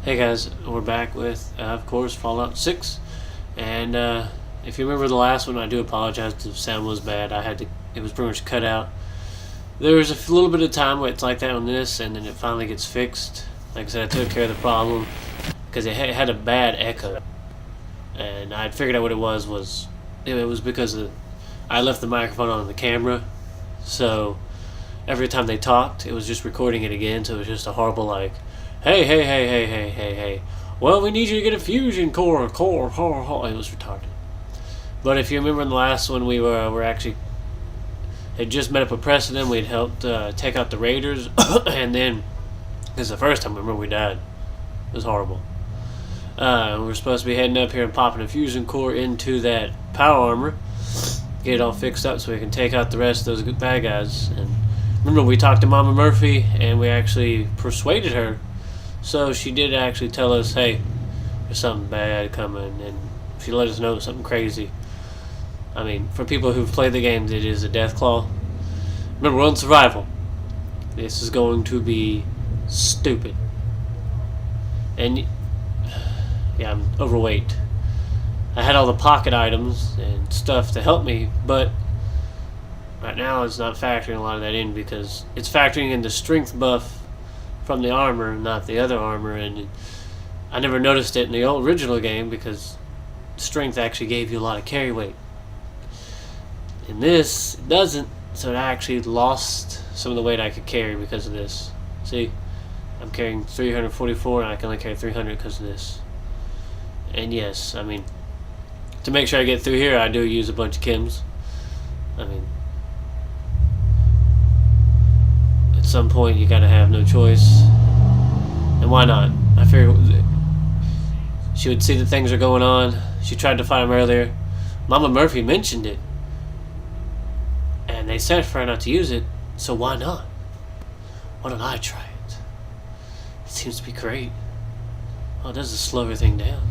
Hey guys, we're back with, of course, Fallout 6. And if you remember the last one, I do apologize if the sound was bad. It was pretty much cut out. There was a little bit of time where it's like that on this, and then it finally gets fixed. Like I said, I took care of the problem because it had a bad echo. And I figured out what it was because I left the microphone on the camera. So every time they talked, it was just recording it again. So it was just a horrible, like, hey. Well, we need you to get a fusion core. It was retarded. But if you remember in the last one, we were actually had just met up with Preston. We'd helped take out the raiders, and then this is the first time I remember we died. It was horrible. We were supposed to be heading up here and popping a fusion core into that power armor, get it all fixed up so we can take out the rest of those bad guys. And remember, we talked to Mama Murphy, and we actually persuaded her. So she did actually tell us, hey, there's something bad coming, and she let us know something crazy. I mean, for people who've played the game, it is a death claw. Remember, we're on survival. This is going to be stupid. And yeah, I'm overweight. I had all the pocket items and stuff to help me, but right now it's not factoring a lot of that in because it's factoring in the strength buff from the armor, not the other armor, and I never noticed it in the original game because strength actually gave you a lot of carry weight. In this, it doesn't, so I actually lost some of the weight I could carry because of this. See, I'm carrying 344 and I can only carry 300 because of this. And yes, I mean, to make sure I get through here, I do use a bunch of chems. I mean, at some point you gotta have no choice, and why not? I figured she would see that things are going on. She tried to fight him earlier. Mama Murphy mentioned it, and they said for her not to use it, so why not? Why don't I try it? It seems to be great. Oh, it does slow everything down.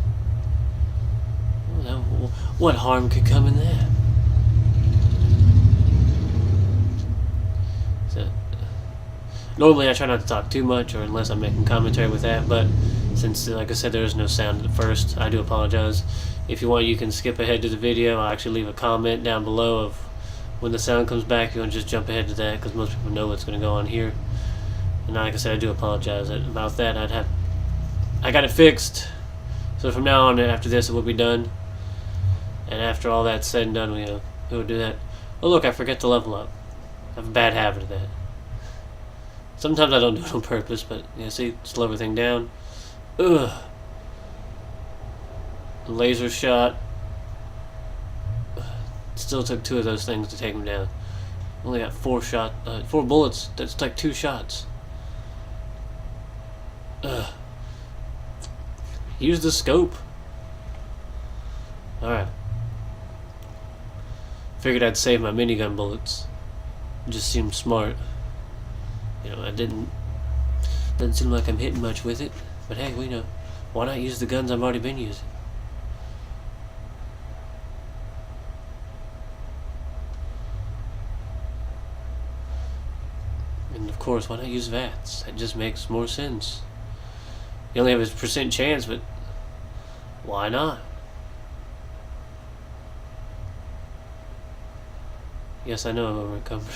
What harm could come in that? So, normally I try not to talk too much, or unless I'm making commentary with that, but since, like I said, there is no sound at first, I do apologize. If you want, you can skip ahead to the video. I'll actually leave a comment down below of when the sound comes back. You want to just jump ahead to that, because most people know what's going to go on here. And like I said, I do apologize about that. I got it fixed, so from now on, after this, it will be done. And after all that's said and done, we will do that. Oh look, I forget to level up. I have a bad habit of that. Sometimes I don't do it on purpose, but yeah, see, slow everything down. Ugh. Laser shot. Still took 2 of those things to take him down. Only got 4 bullets. That's like 2 shots. Ugh. Use the scope. Alright. Figured I'd save my minigun bullets. It just seemed smart. You know, doesn't seem like I'm hitting much with it. But hey, we know. Why not use the guns I've already been using? And of course, why not use VATS? That just makes more sense. You only have a % chance, but why not? Yes, I know I'm over encumbered.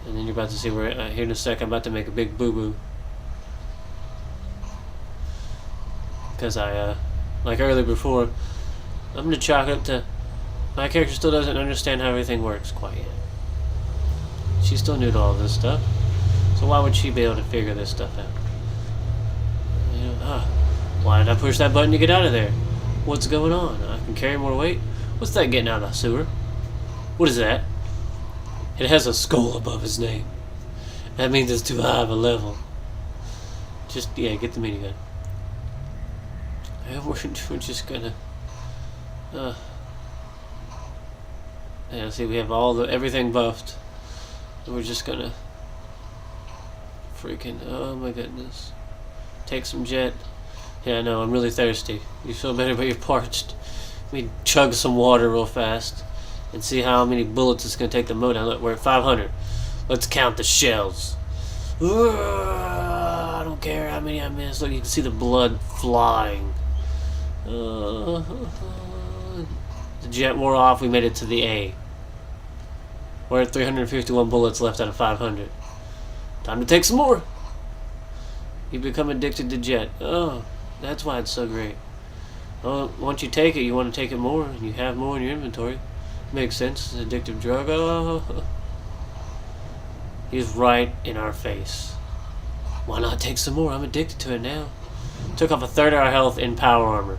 And then you're about to see where here in a sec I'm about to make a big boo-boo. Because like earlier before, I'm going to chalk up to my character still doesn't understand how everything works quite yet. She's still new to all this stuff. So why would she be able to figure this stuff out? You know, why did I push that button to get out of there? What's going on? I can carry more weight? What's that getting out of the sewer? What is that? It has a skull above his name. That means it's too high of a level. Just, yeah, get the minigun. We're just gonna... yeah, see, we have everything buffed. And we're just gonna... freaking... oh my goodness. Take some jet. Yeah, I know, I'm really thirsty. You feel better, but you're parched. Let me chug some water real fast. and see how many bullets it's going to take the mow down. Look, we're at 500. Let's count the shells. I don't care how many I missed. Look, you can see the blood flying. The jet wore off. We made it to the A. We're at 351 bullets left out of 500. Time to take some more. You become addicted to jet. Oh, that's why it's so great. Well, once you take it, you want to take it more, and you have more in your inventory. Makes sense. It's an addictive drug. Oh, he's right in our face. Why not take some more? I'm addicted to it now. Took off a third of our health in power armor.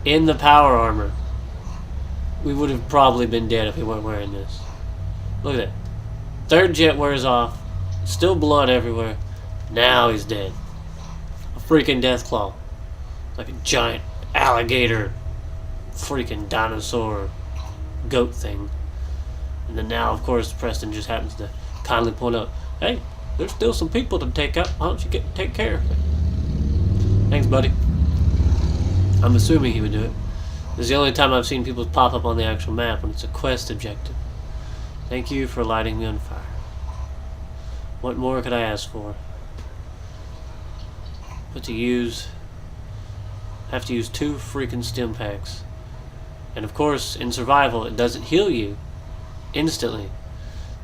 In the power armor, we would have probably been dead if we weren't wearing this. Look at that. Third jet wears off. Still blood everywhere. Now he's dead. A freaking death claw. Like a giant alligator. Freaking dinosaur goat thing. And then now, of course, Preston just happens to kindly point out, hey, there's still some people to take out. Why don't you take care of it? Thanks, buddy. I'm assuming he would do it. This is the only time I've seen people pop up on the actual map when it's a quest objective. Thank you for lighting me on fire. What more could I ask for? But to use... have to use 2 freaking stim packs. And of course, in survival, it doesn't heal you instantly.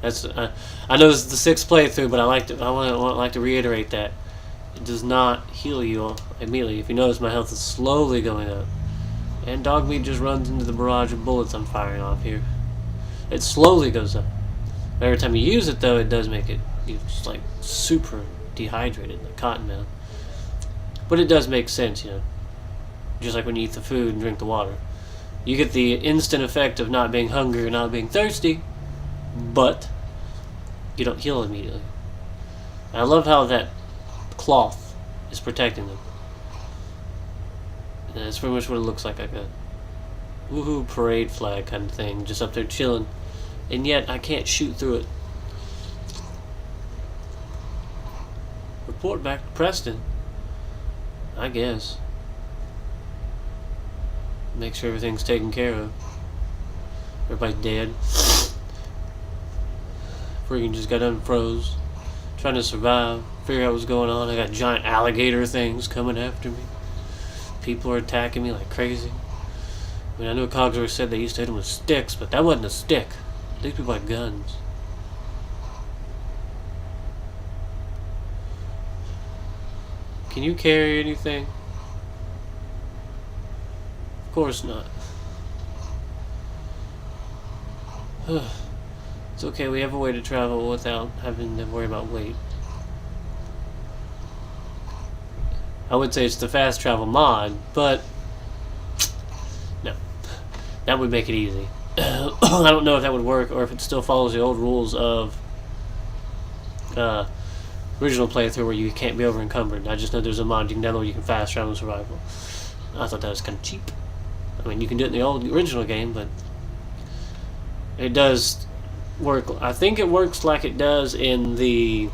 That's I know this is the 6th playthrough, but I like to reiterate that it does not heal you immediately. If you notice, my health is slowly going up, and dog meat just runs into the barrage of bullets I'm firing off here. It slowly goes up. Every time you use it, though, it does make it just like super dehydrated, like cottonmouth. But it does make sense, you know. Just like when you eat the food and drink the water. You get the instant effect of not being hungry or not being thirsty, but you don't heal immediately. And I love how that cloth is protecting them. And that's pretty much what it looks like a woohoo parade flag kind of thing, just up there chilling. And yet I can't shoot through it. Report back to Preston, I guess. Make sure everything's taken care of. Everybody's dead. Freaking just got unfroze. Trying to survive. Figure out what's going on. I got giant alligator things coming after me. People are attacking me like crazy. I mean, I know Cogsworth said they used to hit them with sticks, but that wasn't a stick. These people had guns. Can you carry anything? Of course not. It's okay, we have a way to travel without having to worry about weight. I would say it's the fast travel mod, but no. That would make it easy. I don't know if that would work or if it still follows the old rules of original playthrough where you can't be over encumbered. I just know there's a mod you can download where you can fast travel in survival. I thought that was kind of cheap. I mean, you can do it in the original game, but it does work. I think it works like it does in the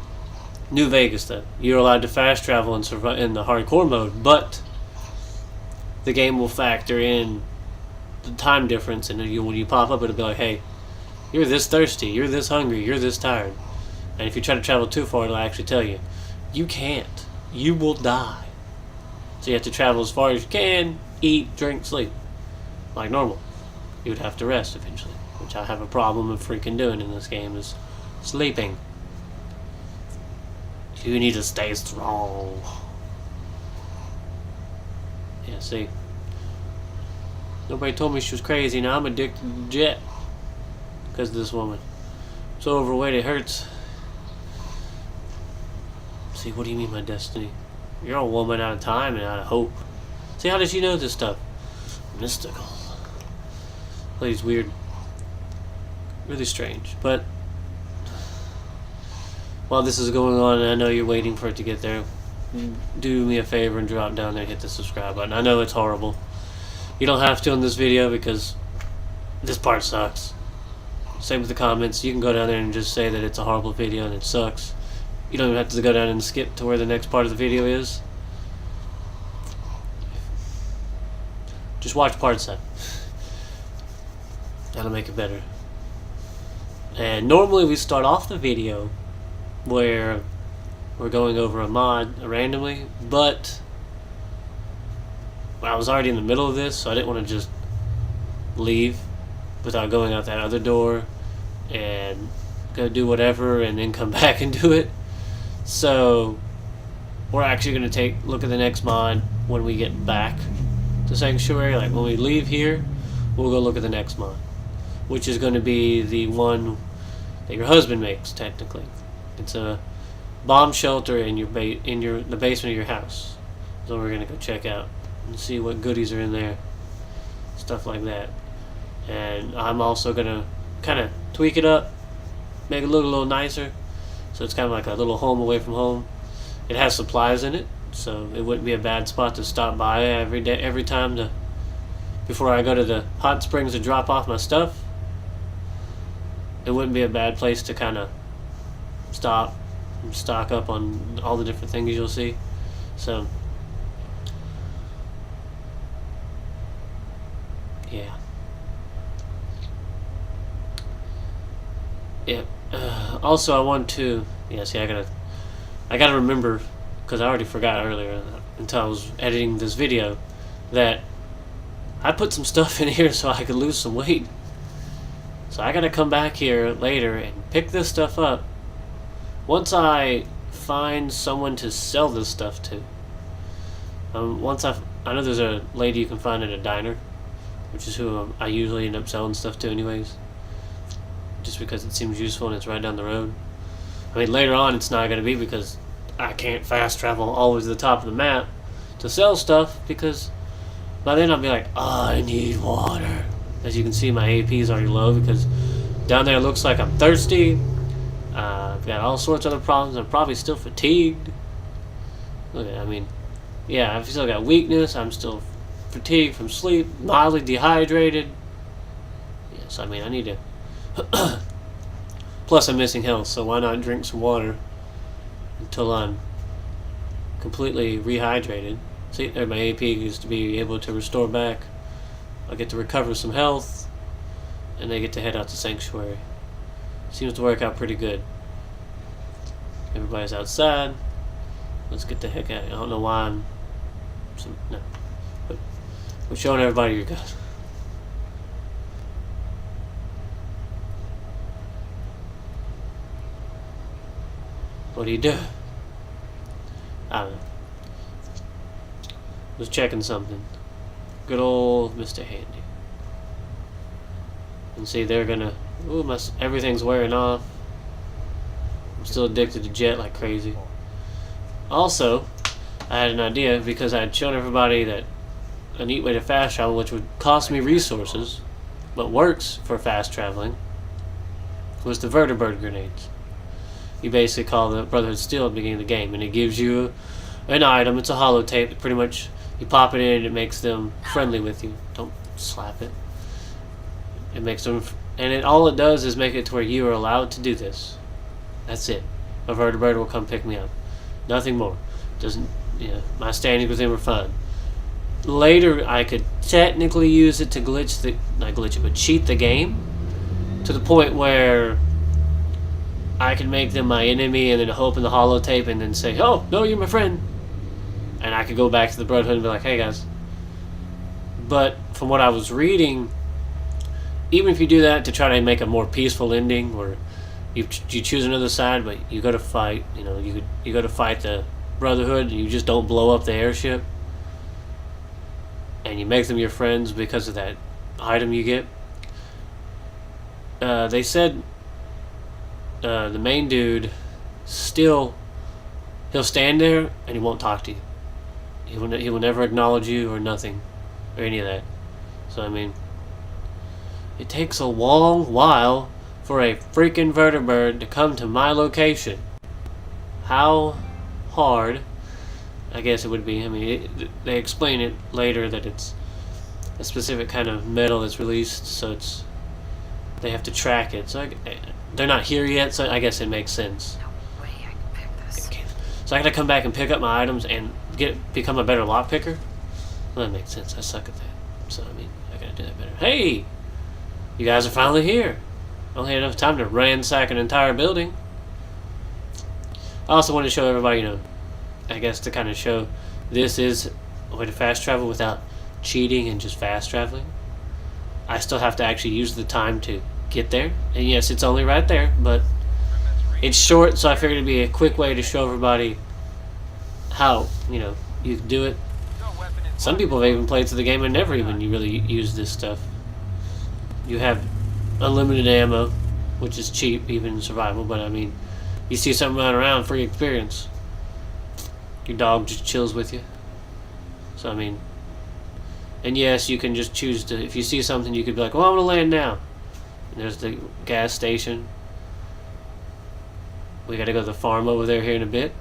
New Vegas, though. You're allowed to fast travel in the hardcore mode, but the game will factor in the time difference, and when you pop up, it'll be like, hey, you're this thirsty, you're this hungry, you're this tired. And if you try to travel too far, it'll actually tell you, you can't. You will die. So you have to travel as far as you can, eat, drink, sleep. Like normal. You would have to rest eventually, which I have a problem of freaking doing in this game, is sleeping. You need to stay strong. Yeah, see. Nobody told me she was crazy. Now I'm addicted to jet. Because of this woman. So overweight it hurts. See, what do you mean my destiny? You're a woman out of time and out of hope. See, how did she know this stuff? Mystical. Plays weird. Really strange. But while this is going on, and I know you're waiting for it to get there, do me a favor and drop down there and hit the subscribe button. I know it's horrible. You don't have to in this video because this part sucks. Same with the comments. You can go down there and just say that it's a horrible video and it sucks. You don't even have to go down and skip to where the next part of the video is. Just watch part 7. That'll make it better. And normally we start off the video where we're going over a mod randomly, but I was already in the middle of this, so I didn't want to just leave without going out that other door and go do whatever and then come back and do it. So we're actually going to take a look at the next mod when we get back to Sanctuary. Like when we leave here, we'll go look at the next mod, which is going to be the one that your husband makes. Technically, it's a bomb shelter in the basement of your house. So we're going to go check out and see what goodies are in there, stuff like that. And I'm also going to kind of tweak it up, make it look a little nicer, so it's kind of like a little home away from home. It has supplies in it, so it wouldn't be a bad spot to stop by every time before I go to the hot springs to drop off my stuff. It wouldn't be a bad place to kind of stop and stock up on all the different things you'll see. So yeah. Also, I want to. Yeah, see, I gotta remember, because I already forgot earlier until I was editing this video, that I put some stuff in here so I could lose some weight. So I gotta come back here later and pick this stuff up once I find someone to sell this stuff to. I know there's a lady you can find at a diner, which is who I usually end up selling stuff to anyways, just because it seems useful and it's right down the road. I mean, later on it's not going to be, because I can't fast travel all the way to the top of the map to sell stuff, because by then I'll be like, oh, I need water. As you can see, my AP is already low because down there it looks like I'm thirsty. I've got all sorts of other problems. I'm probably still fatigued. Look at, I mean, yeah, I've still got weakness. I'm still fatigued from sleep, mildly dehydrated. Yes, I mean, I need to. Plus, I'm missing health, so why not drink some water until I'm completely rehydrated? See, there, my AP used to be able to restore back. I'll get to recover some health, and I get to head out to Sanctuary. Seems to work out pretty good. Everybody's outside. Let's get the heck out of here. I don't know why I'm... No. But we're showing everybody your guns. What are you doing? I don't know. Was checking something. Good old Mr. Handy. And see, they're gonna... Ooh, everything's wearing off. I'm still addicted to Jet like crazy. Also, I had an idea, because I had shown everybody that a neat way to fast travel, which would cost me resources, but works for fast traveling, was the vertibird grenades. You basically call the Brotherhood Steel at the beginning of the game, and it gives you an item. It's a holotape. Pretty much, you pop it in, and it makes them friendly with you. Don't slap it. It makes them, and all it does is make it to where you are allowed to do this. That's it. A vertibird will come pick me up. Nothing more. Doesn't, my standings with him are fine. Later, I could technically use it to cheat the game to the point where I can make them my enemy and then open the holotape and then say, oh, no, you're my friend. And I could go back to the Brotherhood and be like, hey, guys. But from what I was reading, even if you do that to try to make a more peaceful ending, where you choose another side, but you go to fight, you go to fight the Brotherhood, and you just don't blow up the airship, and you make them your friends because of that item you get. They said the main dude he'll stand there and he won't talk to you. He will never acknowledge you or nothing or any of that. So I mean, it takes a long while for a freaking vertibird to come to my location. How hard? I guess it would be. I mean, they explain it later that it's a specific kind of metal that's released, so they have to track it. So they're not here yet, so I guess it makes sense. No way I can pick this. So I gotta come back and pick up my items and become a better lock picker? Well, that makes sense. I suck at that. So I mean, I gotta do that better. Hey! You guys are finally here. only had enough time to ransack an entire building. I also want to show everybody, you know, I guess to kind of show this is a way to fast travel without cheating and just fast traveling. I still have to actually use the time to get there. And yes, it's only right there, but it's short, so I figured it'd be a quick way to show everybody how, you know, you can do it. Some people have even played through the game and never even really used this stuff. You have unlimited ammo, which is cheap, even in survival, but I mean, you see something running around, free experience. Your dog just chills with you. So, I mean, and yes, you can just choose to, if you see something, you could be like, well, I'm going to land now. And there's the gas station. We got to go to the farm over there here in a bit.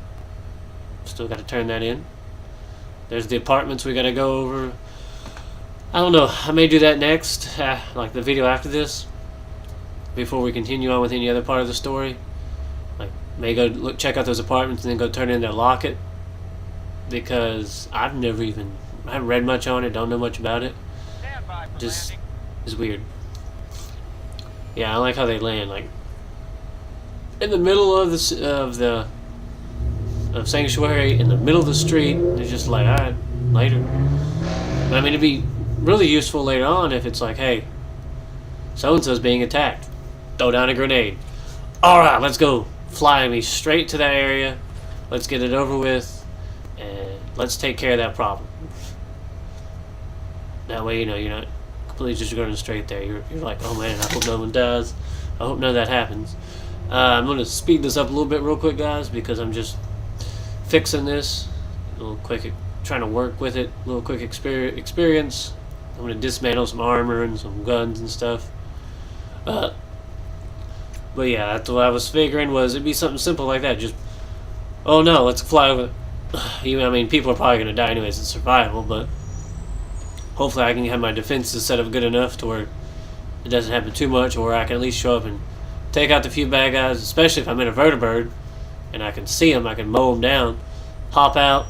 Still got to turn that in. There's the apartments we got to go over. I don't know. I may do that next, like the video after this, before we continue on with any other part of the story. Like, may go look, check out those apartments and then go turn in their locket, because I haven't read much on it, don't know much about it. Just is weird. Yeah, I like how they land, like in the middle of Sanctuary, in the middle of the street. They're just like, alright, later. But I mean, it'd be really useful later on if it's like, hey, so-and-so's being attacked. Throw down a grenade. Alright, let's go. Fly me straight to that area. Let's get it over with. And let's take care of that problem. That way, you know, you're not completely just going straight there. You're like, oh man, I hope no one does. I hope none of that happens. I'm going to speed this up a little bit real quick, guys, because I'm just fixing this. A little quick, trying to work with it. A little quick experience. I'm going to dismantle some armor and some guns and stuff. But yeah, that's what I was figuring, was it'd be something simple like that. Just, oh no, let's fly over. I mean, people are probably going to die anyways in survival, but hopefully I can have my defenses set up good enough to where it doesn't happen too much, or I can at least show up and take out the few bad guys, especially if I'm in a vertibird and I can see them, I can mow them down, pop out,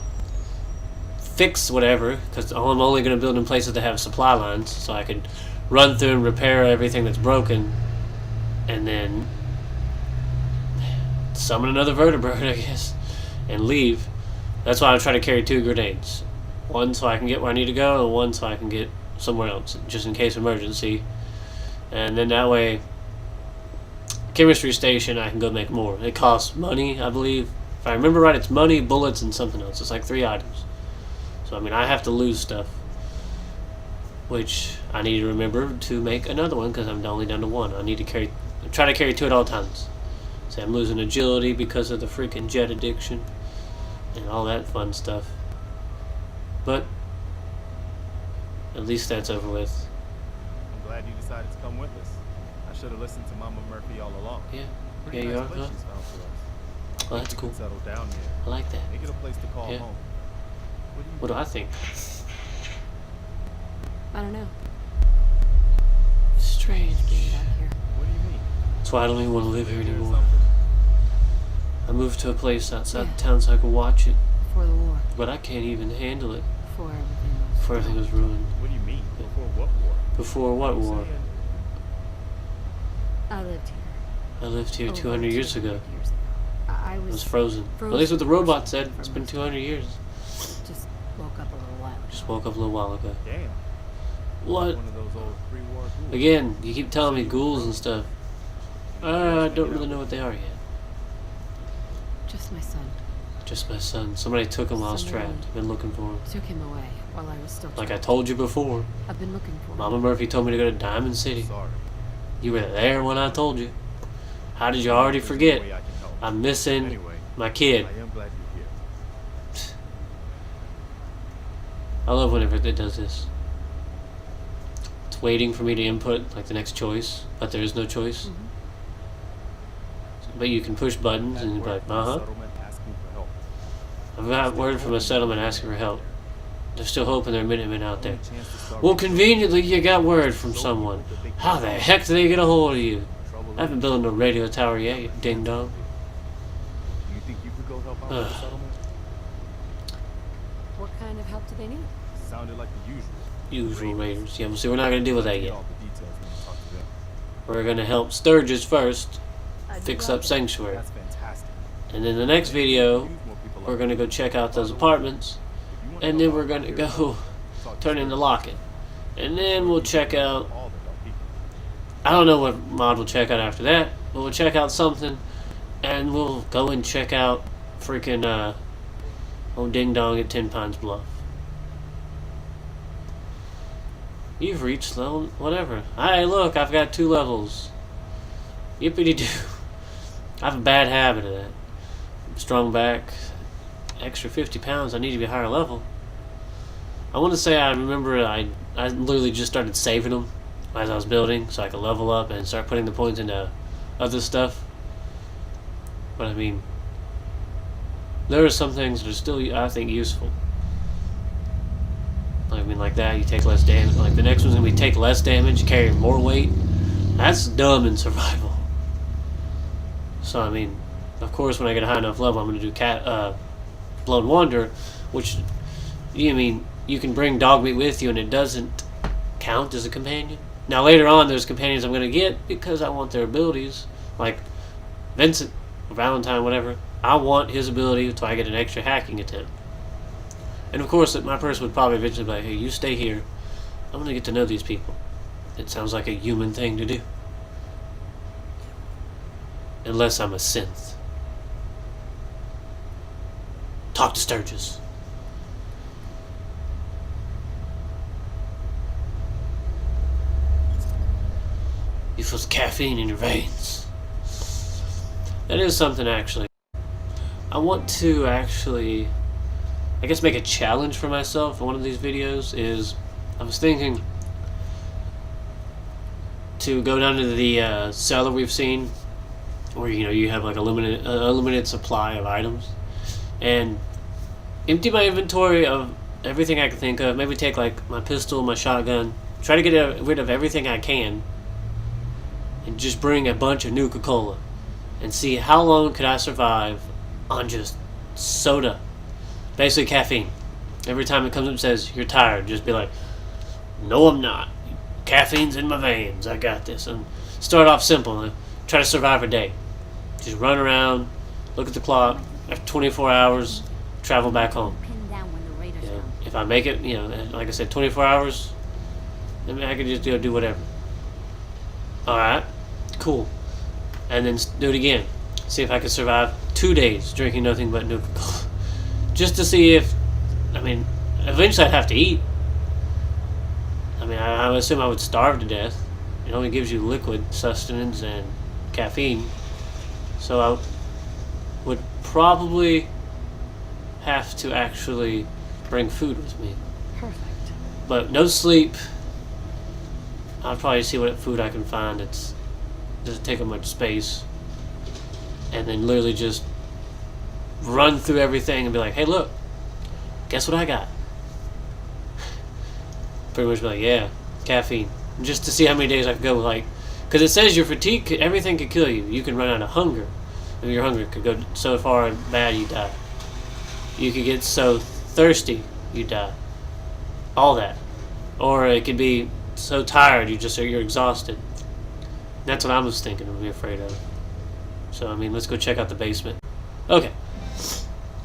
fix whatever, because I'm only going to build in places that have supply lines, so I can run through and repair everything that's broken, and then summon another vertibird, I guess, and leave. That's why I'm trying to carry 2 grenades. One so I can get where I need to go, and one so I can get somewhere else, just in case of emergency. And then that way, chemistry station, I can go make more. It costs money, I believe. If I remember right, it's money, bullets, and something else. It's like 3 items. So, I mean, I have to lose stuff, which I need to remember to make another one, because I'm only down to 1. I need to try to carry 2 at all times. See, I'm losing agility because of the freaking jet addiction and all that fun stuff. But at least that's over with. I'm glad you decided to come with us. I should have listened to Mama Murphy all along. Yeah. Pretty Yeah, nice you are. place she's found for us. Well, that's We cool. can settle down here. I like that. Make it a place to call Yeah. home. What do I think? I don't know. Strange. Getting back here. What do you mean? That's why I don't even want to live here Live here or anymore. something? I moved to a place outside Yeah. the town so I could watch it, Before the war. but I can't even handle it Before everything was. before everything was ruined. What do you mean? Before what war? Before what You war? saying- I lived here. I lived here Over 200 years ago. years ago. I It was was frozen. frozen At least what the robot said. for It's been most 200 years. just woke up a little while ago. Just woke up a little while ago. Damn. What? One of those old pre-war ghouls. Again, you keep telling me ghouls and stuff. I don't really know what they are yet. Just my son. Just my son. Somebody took him while I was Someone trapped. Been looking for him. Took him away while I was still Like I trapped. told you before. I've been looking for Mama him. Murphy told me to go to Diamond City. Sorry. You were there when I told you. How did you already There's no forget? way I can help. I'm missing Anyway, my kid. I am glad you're here. I love whenever it does this. It's waiting for me to input like the next choice, but there is no choice. Mhm. But you can push buttons and you're like, uh-huh. Settlement asking for help. I've got word from a settlement asking for help. They're still hoping there are Minutemen out there. Only chance to start Well, research. conveniently, you got word from someone. How the heck do they get a hold of you? Trouble I haven't built no radio tower yet, you ding dong. You think you could go help out with the settlement? What kind of help do they need? Sounded like the usual. Usual raiders. Yeah, well, see, we're not going to deal with that Get yet. all the details when you talk to them. We're gonna help Sturgis first, fix up Sanctuary. That's fantastic. And then the next video, Use more people we're like gonna go check out those apartments. If you wanna And know then we're about gonna here, go talk to turn into Sturgis. Locket. And then we'll check out, All the dumb people. I don't know what mod we'll check out after that, but we'll check out something. And we'll go and check out freaking, old Ding Dong at 10 Pines Bluff. You've reached level, whatever. Hey, look, I've got 2 levels. Yippity-doo. I have a bad habit of that. Strong back, extra 50 pounds, I need to be higher level. I want to say I remember I literally just started saving them as I was building so I could level up and start putting the points into other stuff. But I mean, there are some things that are still, I think, useful. I mean, like that, you take less damage. Like the next one's gonna be take less damage, carry more weight. That's dumb in survival. So I mean, of course, when I get a high enough level, I'm gonna do Blown Wander, which you can bring dog meat with you, and it doesn't count as a companion. Now later on, there's companions I'm gonna get because I want their abilities, like Vincent, Valentine, whatever. I want his ability so I get an extra hacking attempt. And of course, my person would probably eventually be like, hey, you stay here. I'm going to get to know these people. It sounds like a human thing to do. Unless I'm a synth. Talk to Sturgis. You feel the caffeine in your veins. That is something, actually. I want to actually, I guess, make a challenge for myself in one of these videos. Is I was thinking to go down to the cellar we've seen, where you have like a limited supply of items, and empty my inventory of everything I can think of. Maybe take like my pistol, my shotgun, try to get rid of everything I can, and just bring a bunch of Nuka-Cola, and see how long could I survive on just soda. Basically caffeine. Every time it comes up and says, you're tired, just be like, no I'm not. Caffeine's in my veins. I got this. And start off simple. And try to survive a day. Just run around, look at the clock. After 24 hours, travel back home. Pinned down when the raiders come. If I make it, like I said, 24 hours, then I can just do whatever. Alright, cool. And then do it again. See if I can survive 2 days drinking nothing but Nuka-Cola. Just to see if, eventually I'd have to eat. I would assume I would starve to death. It only gives you liquid sustenance and caffeine. So I would probably have to actually bring food with me. Perfect. But no sleep. I'll probably see what food I can find. It doesn't take up much space. And then literally just run through everything and be like, hey look, guess what I got? Pretty much be like, yeah, caffeine. Just to see how many days I could go, because it says your fatigue, everything could kill you. You can run out of hunger. If your hunger could go so far bad you die. You could get so thirsty you die. All that. Or it could be so tired you're exhausted. That's what I was thinking of, be afraid of. So let's go check out the basement. Okay.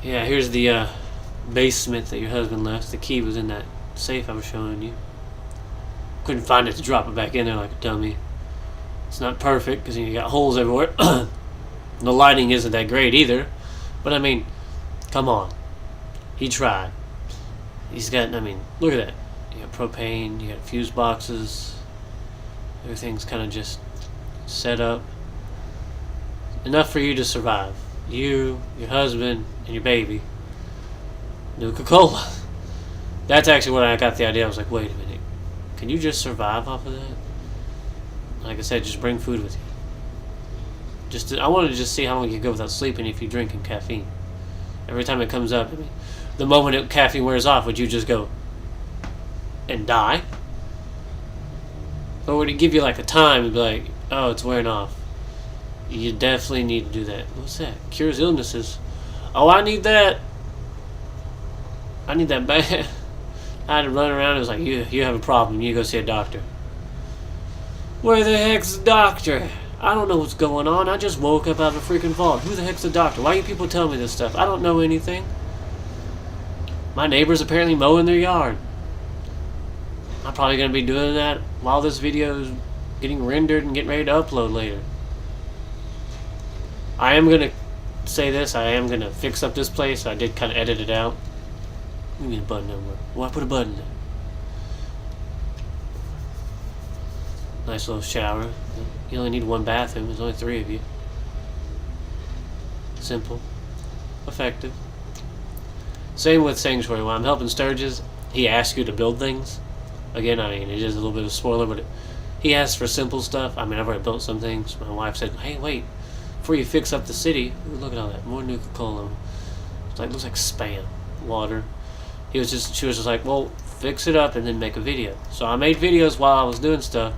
Yeah, here's the basement that your husband left. The key was in that safe I was showing you. Couldn't find it to drop it back in there like a dummy. It's not perfect because you got holes everywhere. The lighting isn't that great either. But come on. He tried. He's got, look at that. You got propane, you got fuse boxes. Everything's kind of just set up. Enough for you to survive. You, your husband, and your baby. Nuka-Cola. That's actually what I got the idea. I was like, wait a minute. Can you just survive off of that? Like I said, just bring food with you. I wanted to just see how long you could go without sleeping if you're drinking caffeine. Every time it comes up, the moment caffeine wears off, would you just go and die? Or would it give you like a time and be like, oh, it's wearing off? You definitely need to do that. What's that? Cures illnesses. Oh, I need that. I need that bad. I had to run around. It was like, you have a problem. You go see a doctor. Where the heck's the doctor? I don't know what's going on. I just woke up out of a freaking fog. Who the heck's the doctor? Why are you people telling me this stuff? I don't know anything. My neighbor's apparently mowing their yard. I'm probably going to be doing that while this video is getting rendered and getting ready to upload later. I am going to say this. I am going to fix up this place. I did kind of edit it out. Give me a button number. Why put a button there? Nice little shower. You only need one bathroom. There's only 3 of you. Simple. Effective. Same with Sanctuary. When I'm helping Sturgis, he asks you to build things. Again, I mean, it is a little bit of a spoiler, but he asks for simple stuff. I mean, I've already built some things. My wife said, hey, wait. Before you fix up the city, ooh, look at all that. More Nuka-Cola. It's like, looks like Spam. Water. She was just like, well, fix it up and then make a video. So I made videos while I was doing stuff.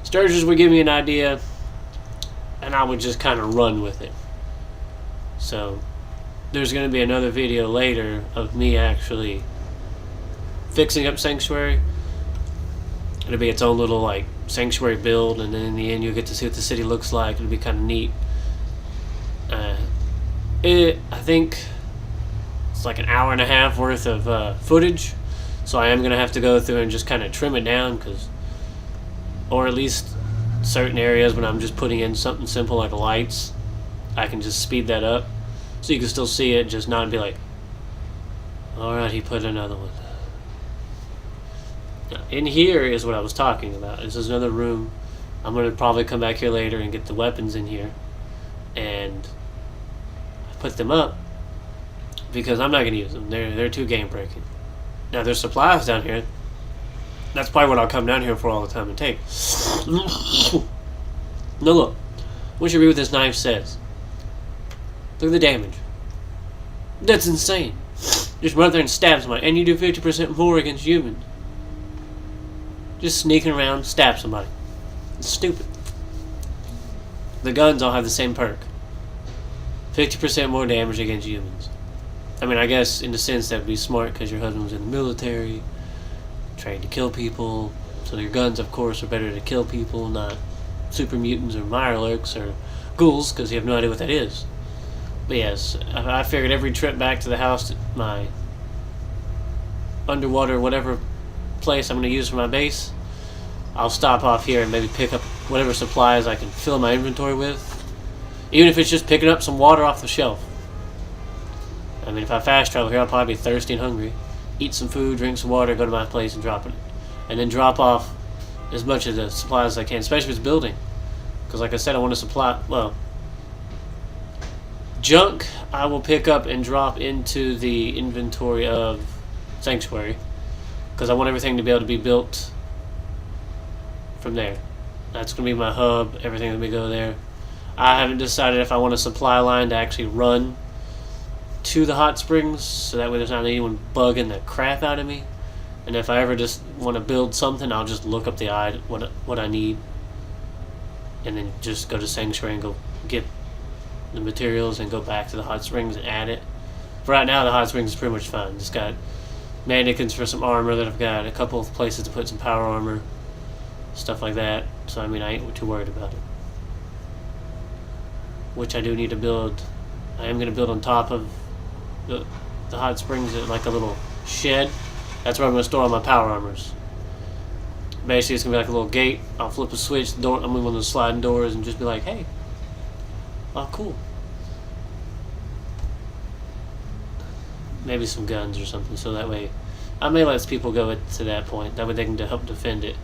Sturgis would give me an idea, and I would just kind of run with it. So there's going to be another video later of me actually fixing up Sanctuary. It'll be its own little like Sanctuary build, and then in the end you'll get to see what the city looks like. It'll be kind of neat. I think it's like an hour and a half worth of footage, so I am going to have to go through and just kind of trim it down, or at least certain areas when I'm just putting in something simple like lights, I can just speed that up so you can still see it, just not be like, alright, he put another one. Now, in here is what I was talking about. This is another room. I'm going to probably come back here later and get the weapons in here and put them up because I'm not going to use them. They're too game breaking. Now there's supplies down here. That's probably what I'll come down here for all the time and take. Now look, I want you to read what this knife says. Look at the damage. That's insane. Just run out there and stab somebody, and you do 50% more against humans. Just sneaking around, stab somebody. It's stupid. The guns all have the same perk. 50% more damage against humans. I mean, I guess in the sense that would be smart because your husband was in the military, trained to kill people, so your guns, of course, are better to kill people, not super mutants or mirelurks or ghouls, because you have no idea what that is. But yes, I figured every trip back to the house, my underwater whatever place I'm going to use for my base, I'll stop off here and maybe pick up whatever supplies I can fill my inventory with, even if it's just picking up some water off the shelf. I mean, if I fast travel here, I'll probably be thirsty and hungry. Eat some food, drink some water, go to my place and drop it. And then drop off as much of the supplies as I can, especially if it's building. Because like I said, I want to supply, well, junk I will pick up and drop into the inventory of Sanctuary. Because I want everything to be able to be built from there. That's going to be my hub, everything that we go there. I haven't decided if I want a supply line to actually run to the hot springs, so that way there's not anyone bugging the crap out of me. And if I ever just want to build something, I'll just look up the what I need, and then just go to Sanctuary and go get the materials and go back to the hot springs and add it. For right now, the hot springs is pretty much fine. Just got mannequins for some armor that I've got, a couple of places to put some power armor, stuff like that. So I mean, I ain't too worried about it. Which I do need to build. I am going to build on top of the hot springs, like a little shed. That's where I'm going to store all my power armors. Basically, it's going to be like a little gate. I'll flip a switch, the door, I'm going to be one of those sliding doors and just be like, hey, oh, cool. Maybe some guns or something, so that way I may let people go to that point. That way they can help defend it,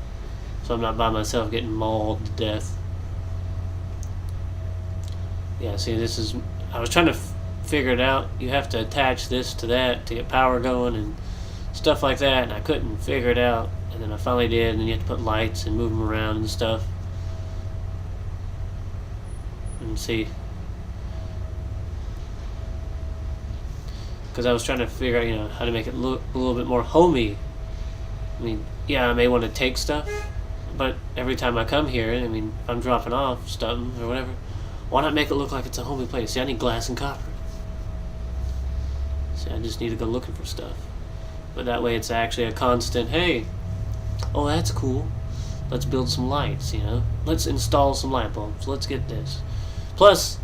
so I'm not by myself getting mauled to death. Yeah, see, this is, I was trying to figure it out. You have to attach this to that to get power going and stuff like that, and I couldn't figure it out. And then I finally did, and then you have to put lights and move them around and stuff. And see, because I was trying to figure out, you know, how to make it look a little bit more homey. I mean, yeah, I may want to take stuff, but every time I come here, I mean, if I'm dropping off something or whatever, why not make it look like it's a homey place? See, I need glass and copper. See, I just need to go looking for stuff. But that way it's actually a constant, hey, oh, that's cool. Let's build some lights, you know? Let's install some light bulbs. Let's get this. Plus,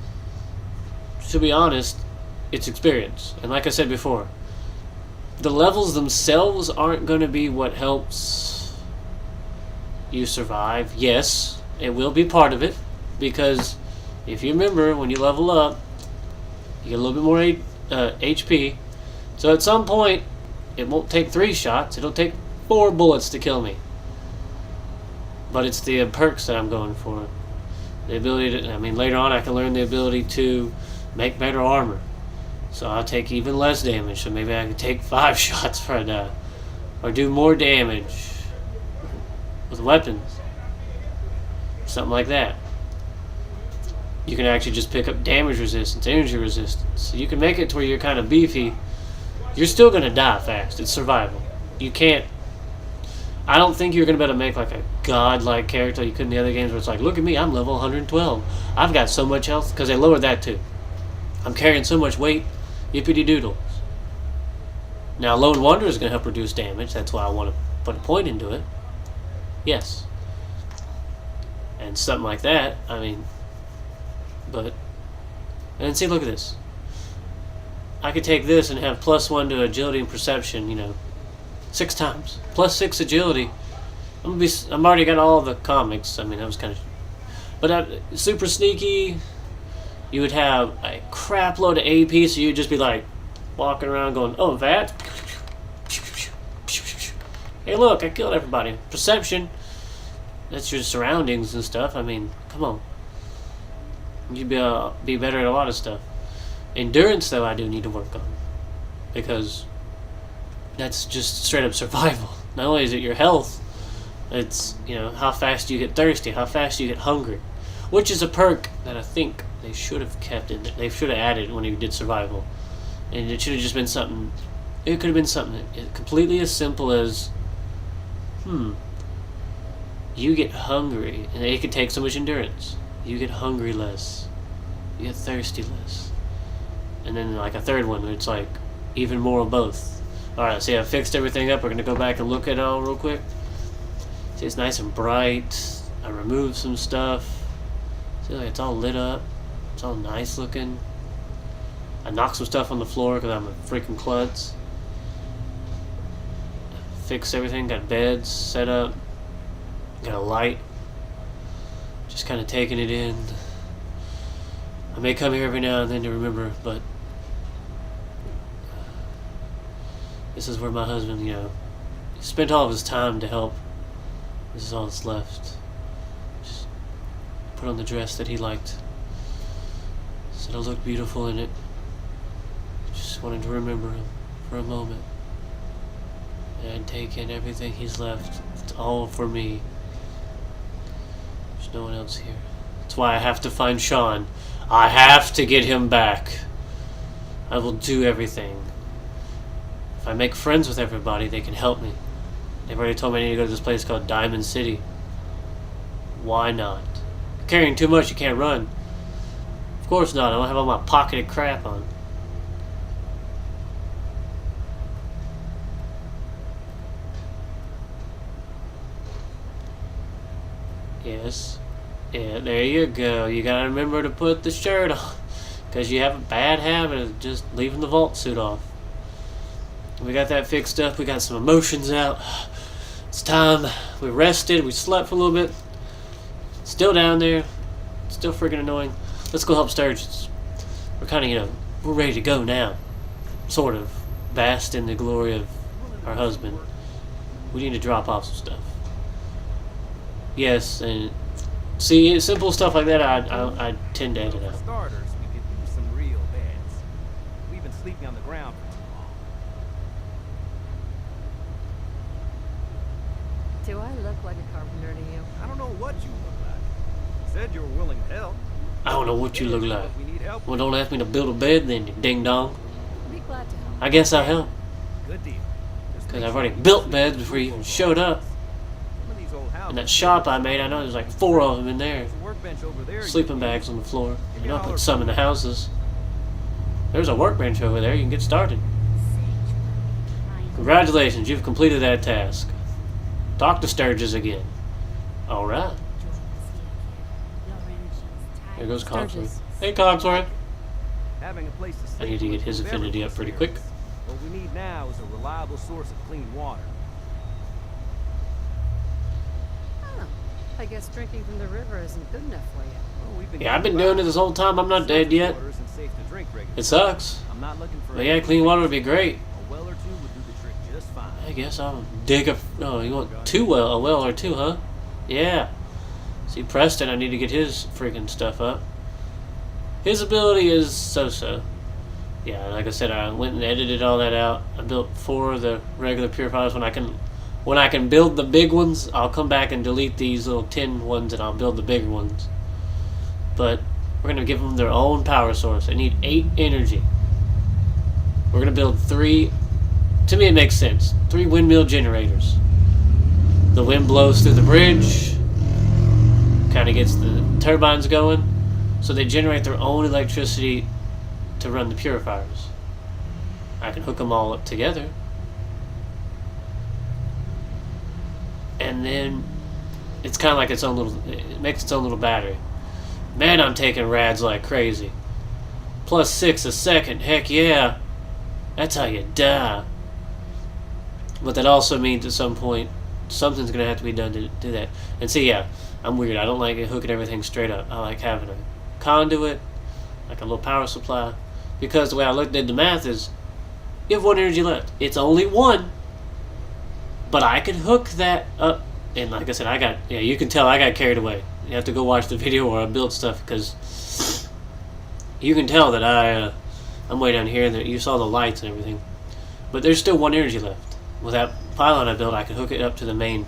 to be honest, it's experience. And like I said before, the levels themselves aren't going to be what helps you survive. Yes, it will be part of it, because if you remember, when you level up, you get a little bit more HP. So at some point, it won't take 3 shots. It'll take 4 bullets to kill me. But it's the perks that I'm going for. The ability to, I mean, later on I can learn the ability to make better armor. So I'll take even less damage. So maybe I can take 5 shots for a die. Or do more damage with weapons. Something like that. You can actually just pick up damage resistance, energy resistance. So you can make it to where you're kind of beefy. You're still going to die fast. It's survival. You can't... I don't think you're going to be able to make like a godlike character you could in the other games where it's like, look at me, I'm level 112. I've got so much health, because they lowered that too. I'm carrying so much weight, yippity doodles. Now, Lone Wanderer is going to help reduce damage. That's why I want to put a point into it. Yes. And something like that, I mean... But... And see, look at this. I could take this and have +1 to agility and perception, you know, 6 times. +6 agility. I'm already got all the comics. I mean, that was kind of... But super sneaky. You would have a crap load of AP, so you'd just be like walking around going, oh, that? Hey, look, I killed everybody. Perception. That's your surroundings and stuff. I mean, come on. You'd be better at a lot of stuff. Endurance, though, I do need to work on. Because that's just straight up survival. Not only is it your health, it's, you know, how fast you get thirsty, how fast you get hungry. Which is a perk that I think they should have kept in there. They should have added when you did survival. And it should have just been something... It could have been something completely as simple as... You get hungry, and it could take so much endurance. You get hungry less. You get thirsty less. And then like a third one, it's like even more of both. Alright, see, I fixed everything up. We're going to go back and look at it all real quick. See, it's nice and bright. I removed some stuff. See, like, it's all lit up. It's all nice looking. I knocked some stuff on the floor because I'm a freaking klutz. Fixed everything. Got beds set up. Got a light. Just kind of taking it in. I may come here every now and then to remember, but this is where my husband, you know, he spent all of his time to help. This is all that's left. Just put on the dress that he liked. Said I looked beautiful in it. Just wanted to remember him for a moment. And take in everything he's left. It's all for me. There's no one else here. That's why I have to find Sean. I have to get him back. I will do everything. If I make friends with everybody, they can help me. They've already told me I need to go to this place called Diamond City. Why not? You're carrying too much, you can't run. Of course not, I don't have all my pocketed crap on. Yes. Yeah, there you go. You gotta remember to put the shirt on. Because you have a bad habit of just leaving the vault suit off. We got that fixed up. We got some emotions out. It's time. We rested. We slept for a little bit. Still down there. Still freaking annoying. Let's go help Sturgis. We're kind of, you know, we're ready to go now. Sort of. Basked in the glory of our husband. We need to drop off some stuff. Yes, and see, simple stuff like that, I tend to edit out. For starters, we could use some real beds. We've been sleeping on the ground for too long. Do I look like a carpenter to you? I don't know what you look like. You said you were willing to help. I don't know what you look like. We need help. Well, don't ask me to build a bed then, you ding dong. I'd be glad to help. I guess I'll help. Good deal. Just Because make I've already sure built beds before you even showed up. some of these old houses- And that shop I made, I know there's like 4 of them in there. There's a workbench over there. Sleeping bags on the floor. You know, I put some in the houses. There's a workbench over there, you can get started. Congratulations, you've completed that task. Talk to Sturgis again. All right. There goes Cogsworth. Sturgis. Hey, Cogsworth. Having a place to I sleep need to will get his improve affinity up everyone's pretty quick. spirits. What we need now is a reliable source of clean water. Oh, I guess drinking from the river isn't good enough for you. Well, we've Yeah, I've been getting doing it this whole time. I'm not dead surface yet. water isn't safe to drink regularly. It sucks. I'm not looking for But yeah, clean water would be great. a well or two would do the trick just fine. I guess I'll dig a... Oh, you want a well or two, huh? Yeah. See, Preston, I need to get his freaking stuff up. His ability is so-so. Yeah, like I said, I went and edited all that out. I built 4 of the regular purifiers. When I can build the big ones, I'll come back and delete these little tin ones and I'll build the bigger ones. But we're going to give them their own power source. They need 8 energy. We're going to build 3... To me, it makes sense. 3 windmill generators. The wind blows through the bridge, kind of gets the turbines going, so they generate their own electricity to run the purifiers. I can hook them all up together, and then it's kind of like its own little... It makes its own little battery. Man, I'm taking rads like crazy. +6 a second, heck yeah. That's how you die. But that also means at some point something's going to have to be done to do that. And see, yeah, I'm weird. I don't like hooking everything straight up. I like having a conduit, like a little power supply. Because the way I looked at the math is, you have 1 energy left. It's only 1. But I could hook that up. And like I said, you can tell I got carried away. You have to go watch the video where I built stuff, because you can tell that I'm way down here and you saw the lights and everything. But there's still 1 energy left. With that pylon I built, I could hook it up to the main,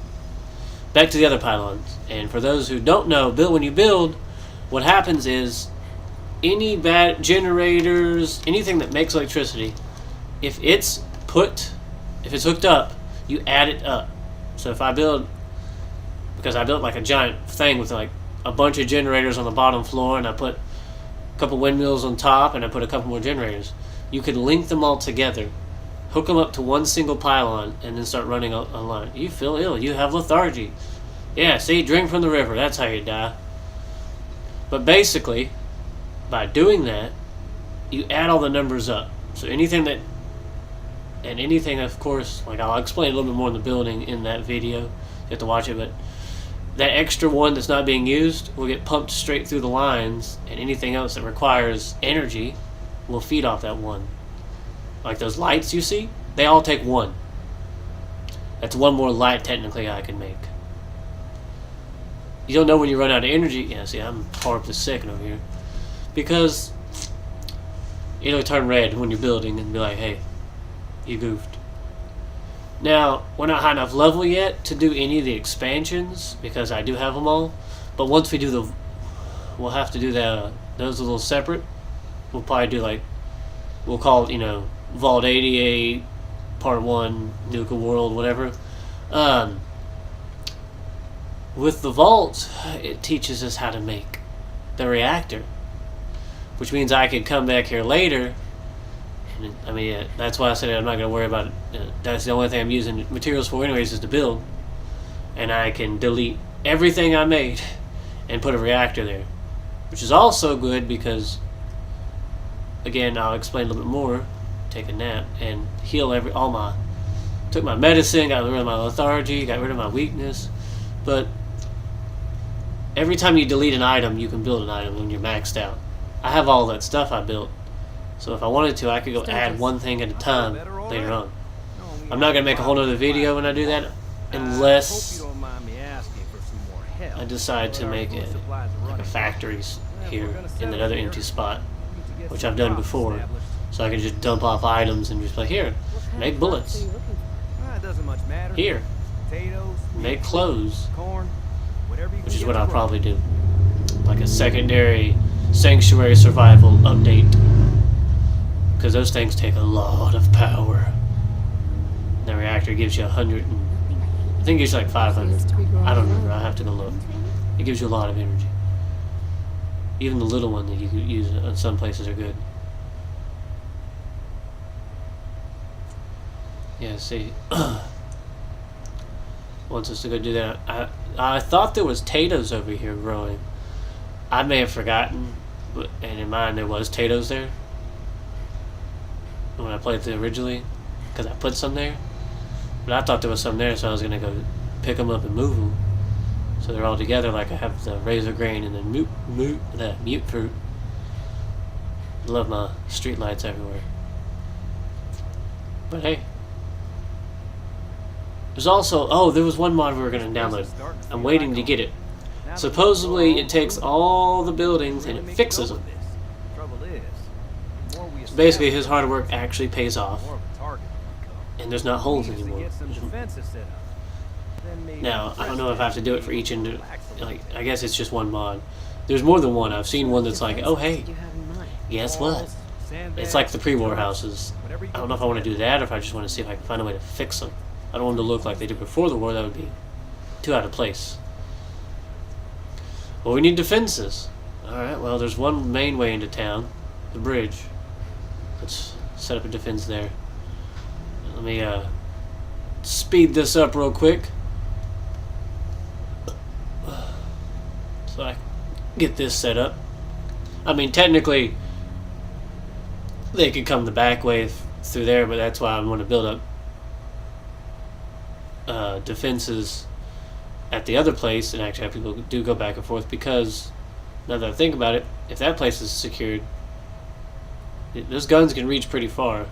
back to the other pylons. And for those who don't know, when you build, what happens is any bad generators, anything that makes electricity, if it's hooked up, you add it up. So if I build, because I built like a giant thing with like a bunch of generators on the bottom floor, and I put a couple windmills on top, and I put a couple more generators, you could link them all together, hook them up to one single pylon, and then start running a line. You feel ill. You have lethargy. Yeah, see, drink from the river. That's how you die. But basically, by doing that, you add all the numbers up. So anything, of course, like I'll explain a little bit more in the building in that video. You have to watch it, but that extra 1 that's not being used will get pumped straight through the lines, and anything else that requires energy will feed off that 1. Like those lights you see, they all take 1. That's 1 more light technically I can make. You don't know when you run out of energy. Yeah, see, I'm horribly sick over here. Because it'll turn red when you're building and be like, hey, you goofed. Now, we're not high enough level yet to do any of the expansions, because I do have them all. But once we do we'll have to do those a little separate. We'll probably do we'll call it, Vault 88, Part 1, Nuka World, whatever. With the Vault, it teaches us how to make the reactor. Which means I could come back here later. And, that's why I said I'm not going to worry about it. That's the only thing I'm using materials for anyways, is to build. And I can delete everything I made and put a reactor there. Which is also good because, again, I'll explain a little bit more. Take a nap and heal took my medicine, got rid of my lethargy, got rid of my weakness. But every time you delete an item, you can build an item when you're maxed out. I have all that stuff I built, so if I wanted to, I could go add 1 thing at a time later on. I'm not going to make a whole other video when I do that, unless I decide to make a factory here in that other empty spot, which I've done before. So I can just dump off items and just be like, here, make bullets. Here, make clothes. Which is what I'll probably do. Like a secondary sanctuary survival update. Because those things take a lot of power. The reactor gives you 100 I think it gives you like 500. I don't remember, I have to go look. It gives you a lot of energy. Even the little one that you could use in some places are good. Yeah, see. wants us to go do that. I thought there was potatoes over here growing. I may have forgotten, and in mine there was potatoes there when I played it originally, because I put some there. But I thought there was some there, so I was gonna go pick them up and move them, so they're all together. Like I have the razor grain and then mute fruit. Love my street lights everywhere. But hey, there's also there was one mod we were gonna download. I'm waiting to get it. Supposedly it takes all the buildings and it fixes them. So basically his hard work actually pays off, and there's not holes anymore. Now I don't know if I have to do it for each like I guess it's just one mod. There's more than one. I've seen one that's like, oh hey, guess what? It's like the pre-war houses. I don't know if I want to do that or if I just want to see if I can find a way to fix them. I don't want them to look like they did before the war. That would be too out of place. Well, we need defenses. Alright, well, there's one main way into town. The bridge. Let's set up a defense there. Let me speed this up real quick, so I get this set up. I mean, technically they could come the back way through there, but that's why I want to build up defenses at the other place and actually have people do go back and forth, because now that I think about it, if that place is secured, those guns can reach pretty far.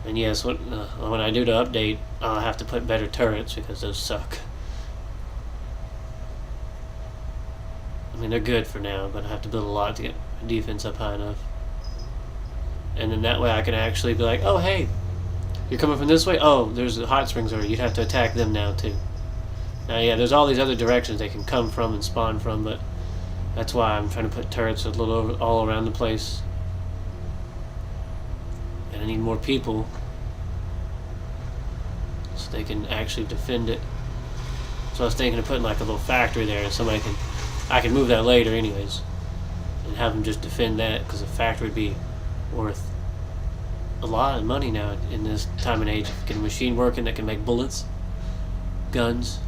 And yes, when I do the update, I'll have to put better turrets because those suck. I mean, they're good for now, but I have to build a lot to get my defense up high enough. And then that way I can actually be like, oh hey, you're coming from this way? Oh, there's the hot springs over. You'd have to attack them now too. Now yeah, there's all these other directions they can come from and spawn from, but that's why I'm trying to put turrets a little all around the place. And I need more people so they can actually defend it. So I was thinking of putting like a little factory there, and I can move that later anyways, and have them just defend that, because a factory would be worth a lot of money now in this time and age. Get a machine working that can make bullets, guns.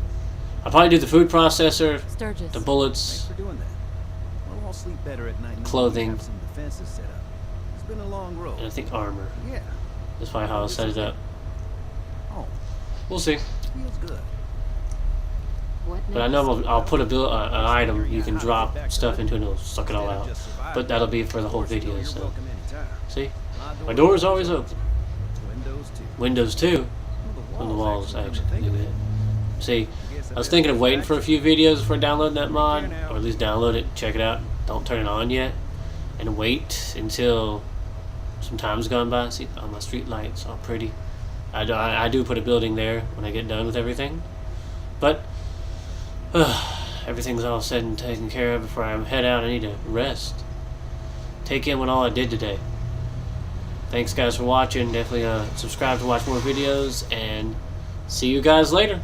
I'll probably do the food processor, Sturgis. the bullets, Thanks for doing that. We'll all sleep better at night knowing we clothing, have some defenses set up. It's been a long road. and I think armor. Yeah. That's probably how I'll set it up. Oh, We'll see. feels good. What But I next? know I'll put an item you can drop stuff into and it'll suck it all out. But that'll be for the whole video, You're so. welcome anytime. See? My door's always open. Windows too. Windows too. Well, On the walls, actually actually. think of it. See, I was thinking of waiting for a few videos before downloading that mod, or at least download it, check it out, don't turn it on yet, and wait until some time's gone by. See, all my street lights, all pretty. I do put a building there when I get done with everything, but everything's all said and taken care of. Before I head out, I need to rest, take in what all I did today. Thanks guys for watching. Definitely subscribe to watch more videos, and see you guys later.